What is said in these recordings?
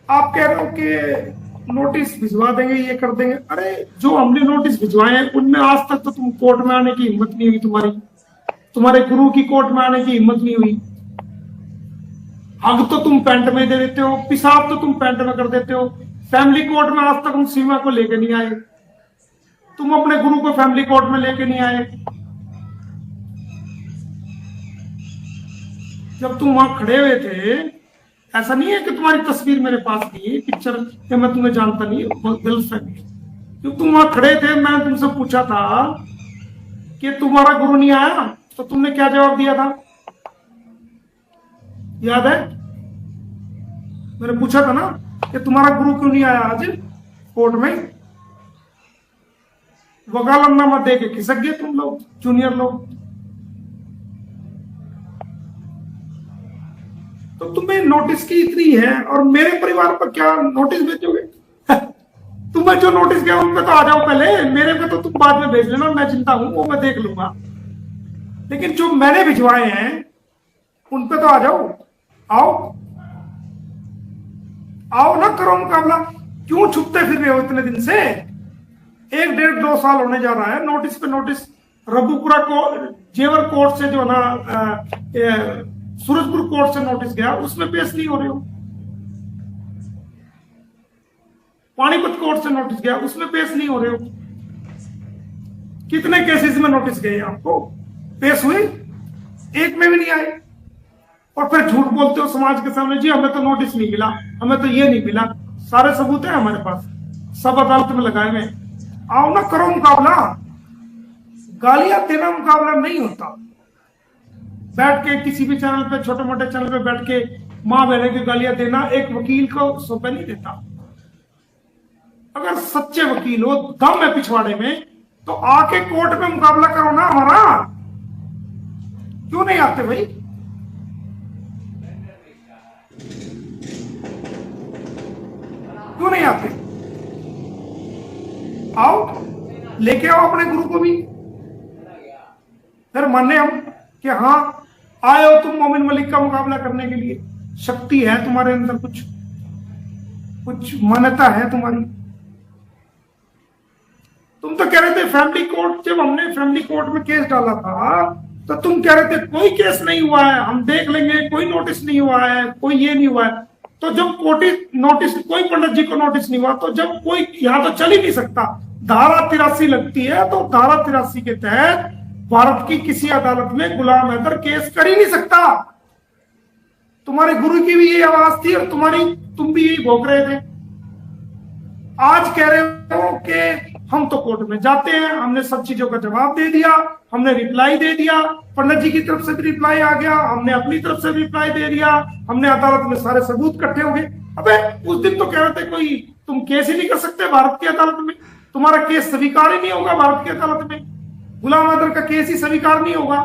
आप कह रहे हो कि नोटिस भिजवा देंगे, ये कर देंगे। अरे जो हमने नोटिस भिजवाए हैं उनमें आज तक तो तुम कोर्ट में आने की हिम्मत नहीं हुई तुम्हारी। तुम्हारे गुरु की कोर्ट में आने की हिम्मत नहीं हुई। हग तो तुम पैंट में दे देते हो, पेशाब तो तुम पैंट में कर देते हो। फैमिली कोर्ट में आज तक हम सीमा को लेके नहीं आए। तुम अपने गुरु को फैमिली कोर्ट में लेके नहीं आए। जब तुम वहां खड़े हुए थे, ऐसा नहीं है कि तुम्हारी तस्वीर मेरे पास नहीं है, पिक्चर कि मैं तुम्हें जानता नहीं, गर्लफ्रेंड। जब तुम वहां खड़े थे, मैंने तुमसे पूछा था कि तुम्हारा गुरु नहीं आया, तो तुमने क्या जवाब दिया था? याद है? मैंने पूछा था ना कि तुम्हारा गुरु क्यों नहीं आया आज कोर्ट में। वकालतनामा दे के खिसक गए तुम लोग, जूनियर लोग। तो तुम्हें नोटिस की इतनी है और मेरे परिवार पर क्या नोटिस भेजोगे? तुम्हें जो नोटिस गया उन पे तो आ जाओ पहले, मेरे पे तो तुम बाद में भेज लेना, मैं चिंता हूं, वो मैं देख लूंगा। लेकिन जो मैंने भिजवाए हैं उन पे तो आ जाओ। आओ आओ ना, करो मुकाबला। क्यों छुपते फिर रहे हो इतने दिन से? 1 1.5 2 साल होने जा रहा है, नोटिस पे नोटिस। रघुपुरा को जेवर कोर्ट से जो है ना, सूरजपुर कोर्ट से नोटिस गया, उसमें पेश नहीं हो रहे हो। पानीपत कोर्ट से नोटिस गया, उसमें पेश नहीं हो रहे हो। कितने केसेस में नोटिस गए आपको, पेश हुए? एक में भी नहीं आए। और फिर झूठ बोलते हो समाज के सामने, जी हमें तो नोटिस नहीं मिला, हमें तो ये नहीं मिला। सारे सबूत है हमारे पास, सब अदालत में लगाए हुए। आओ ना, करो मुकाबला। गालियां देना मुकाबला नहीं होता। बैठ के किसी भी चैनल पे, छोटे मोटे चैनल पे बैठ के मां बहने की गालियां देना एक वकील को सौंपे नहीं देता। अगर सच्चे वकील हो, दम है पिछवाड़े में, तो आके कोर्ट में मुकाबला करो ना हमारा। क्यों नहीं आते भाई? क्यों नहीं आते? आओ, लेके आओ अपने गुरु को भी, फिर माने हम कि हाँ आए हो तुम मोमिन मलिक का मुकाबला करने के लिए। शक्ति है तुम्हारे अंदर, कुछ कुछ मान्यता है तुम्हारी। तुम तो कह रहे थे फैमिली कोर्ट, जब हमने फैमिली कोर्ट में केस डाला था तो तुम कह रहे थे कोई केस नहीं हुआ है, हम देख लेंगे, कोई नोटिस नहीं हुआ है, कोई ये नहीं हुआ है। तो जब नोटिस, कोई पंडित जी को नोटिस नहीं हुआ, तो जब कोई यहां तो चल ही नहीं सकता। धारा 83 लगती है, तो धारा 83 के तहत भारत की किसी अदालत में गुलाम हैदर केस कर ही नहीं सकता। तुम्हारे गुरु की भी ये आवाज थी और तुम भी यही भोग रहे थे। आज कह रहे हो कि हम तो कोर्ट में जाते हैं, हमने सब चीजों का जवाब दे दिया, हमने रिप्लाई दे दिया, पंडित जी की तरफ से भी रिप्लाई आ गया, हमने अपनी तरफ से रिप्लाई दे दिया, हमने अदालत में सारे सबूत इकट्ठे हो गए। अबे उस दिन तो कह रहे थे कोई तुम केस ही नहीं कर सकते भारत की अदालत में, तुम्हारा केस स्वीकार ही नहीं होगा भारत की अदालत में, गुलाम हैदर का केस ही स्वीकार नहीं होगा।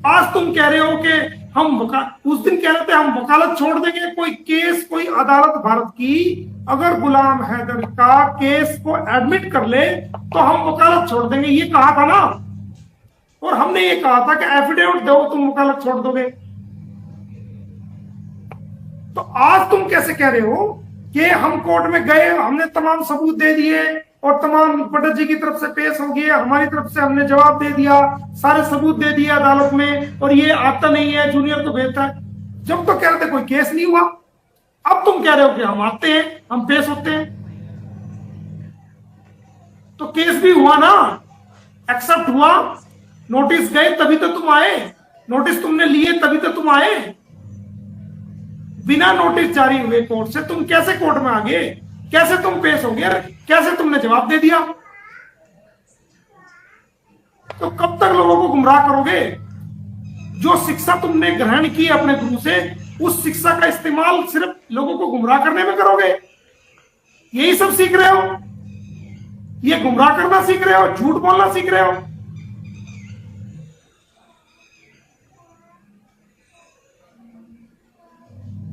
आज तुम कह रहे हो कि उस दिन कह रहे थे हम वकालत छोड़ देंगे, कोई केस, कोई अदालत भारत की अगर गुलाम हैदर का केस को एडमिट कर ले तो हम वकालत छोड़ देंगे, ये कहा था ना। और हमने ये कहा था कि एफिडेविट दो, तुम वकालत छोड़ दोगे। तो आज तुम कैसे कह रहे हो कि हम कोर्ट में गए, हमने तमाम सबूत दे दिए और तमाम पंडित जी की तरफ से पेश हो गए, हमारी तरफ से हमने जवाब दे दिया, सारे सबूत दे दिए अदालत में, और ये आता नहीं है, जूनियर को भेजता है। जब तो कह रहे थे कोई केस नहीं हुआ, अब तुम कह रहे हो कि हम आते हैं, हम पेश होते हैं। तो केस भी हुआ ना, एक्सेप्ट हुआ, नोटिस गए तभी तो तुम आए, नोटिस तुमने लिए तभी तो तुम आए। बिना नोटिस जारी हुए कोर्ट से तुम कैसे कोर्ट में आ गए? कैसे तुम पेश हो गए? कैसे तुमने जवाब दे दिया? तो कब तक लोगों को गुमराह करोगे? जो शिक्षा तुमने ग्रहण की अपने गुरु से, उस शिक्षा का इस्तेमाल सिर्फ लोगों को गुमराह करने में करोगे? यही सब सीख रहे हो? ये गुमराह करना सीख रहे हो, झूठ बोलना सीख रहे हो?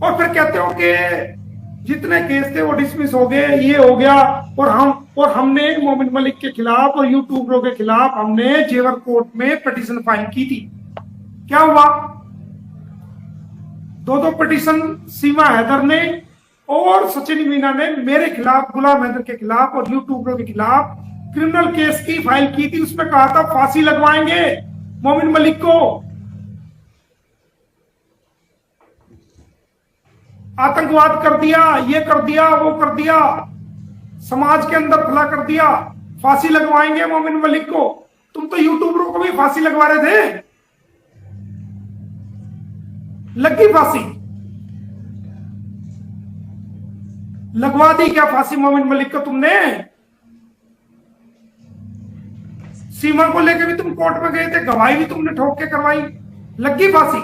और फिर कहते हो कि जितने केस थे वो डिसमिस हो गए, ये हो गया, और हमने मोमिन मलिक के खिलाफ और यूट्यूबरों के खिलाफ हमने जेवर कोर्ट में पिटीशन फाइल की थी। क्या हुआ? 2 पिटीशन सीमा हैदर ने और सचिन मीना ने मेरे खिलाफ, गुलाम हैदर के खिलाफ और यूट्यूबरों के खिलाफ क्रिमिनल केस की फाइल की थी। उसमें कहा था फांसी लगवाएंगे मोमिन मलिक को। आतंकवाद कर दिया, ये कर दिया, वो कर दिया, समाज के अंदर भला कर दिया, फांसी लगवाएंगे मोमिन मलिक को। तुम तो यूट्यूबरों को भी फांसी लगवा रहे थे, लगी फांसी, लगवा दी क्या फांसी मोमिन मलिक को तुमने? सीमा को लेकर भी तुम कोर्ट में गए थे, गवाही भी तुमने ठोक के करवाई, लगी फांसी।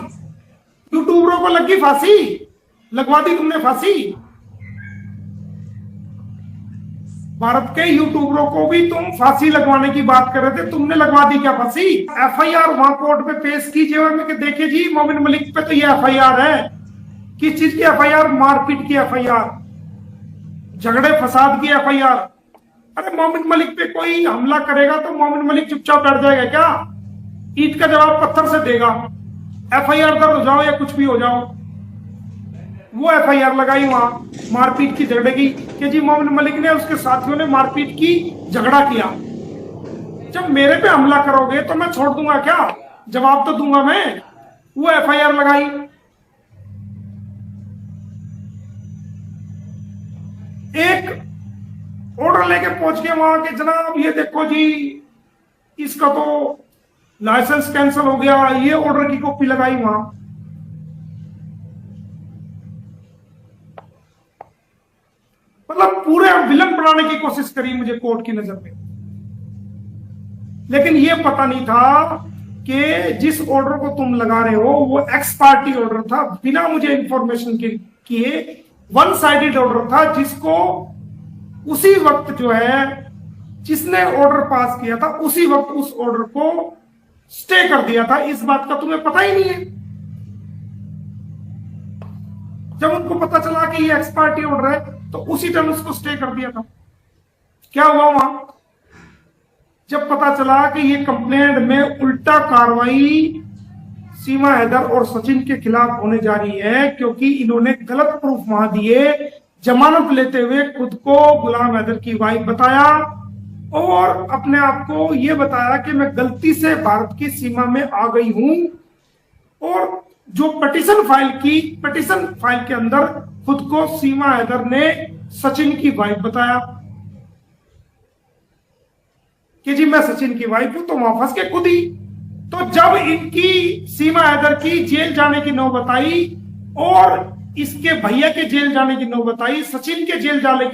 यूट्यूबरों को लगी फांसी, लगवा दी तुमने फांसी। भारत के यूट्यूबरों को भी तुम फांसी लगवाने की बात कर रहे थे, तुमने लगवा दी क्या फांसी? एफआईआर वहां कोर्ट में पेश कीजिए में कि देखिए जी मोमिन मलिक पे तो ये एफआईआर है। किस चीज की एफआईआर? मारपीट की एफआईआर, झगड़े फसाद की एफआईआर। अरे मोमिन मलिक पे कोई हमला करेगा तो मोमिन मलिक चुपचाप बैठ जाएगा क्या? ईंट का जवाब पत्थर से देगा। एफआईआर दर्ज हो जाओ या कुछ भी हो जाओ। वो एफआईआर लगाई वहां मारपीट की, झगड़े की, कि जी मोमिन मलिक ने, उसके साथियों ने मारपीट की, झगड़ा किया। जब मेरे पे हमला करोगे तो मैं छोड़ दूंगा क्या? जवाब तो दूंगा मैं। वो एफआईआर लगाई। एक ऑर्डर लेके पहुंच गए वहां के, जनाब ये देखो जी इसका तो लाइसेंस कैंसिल हो गया, ये ऑर्डर की कॉपी लगाई वहां। मतलब पूरे विलन बनाने की कोशिश करी मुझे कोर्ट की नजर में। लेकिन ये पता नहीं था कि जिस ऑर्डर को तुम लगा रहे हो वो एक्स पार्टी ऑर्डर था, बिना मुझे इंफॉर्मेशन किए वन साइडेड ऑर्डर था, जिसको उसी वक्त जो है जिसने ऑर्डर पास किया था उसी वक्त उस ऑर्डर को स्टे कर दिया था। इस बात का तुम्हें पता ही नहीं है। जब उनको पता चला कि ये एक्स पार्टी ऑर्डर है तो उसी टाइम उसको स्टे कर दिया था। क्या हुआ वहां? जब पता चला कि ये कंप्लेंट में उल्टा कार्रवाई सीमा हैदर और सचिन के खिलाफ होने जा रही है, क्योंकि इन्होंने गलत प्रूफ वहां दिए, जमानत लेते हुए खुद को गुलाम हैदर की वाइफ बताया और अपने आप को यह बताया कि मैं गलती से भारत की सीमा में आ गई हूं। और जो पिटीशन फाइल के अंदर खुद को सीमा हैदर ने सचिन की वाइफ बताया कि जी मैं सचिन की वाइफ हूं, तो वहां फंस के खुद ही। तो जब इनकी सीमा हैदर की जेल जाने की नौबत आई और इसके भैया के जेल जाने की नौबत आई, सचिन के जेल जाने की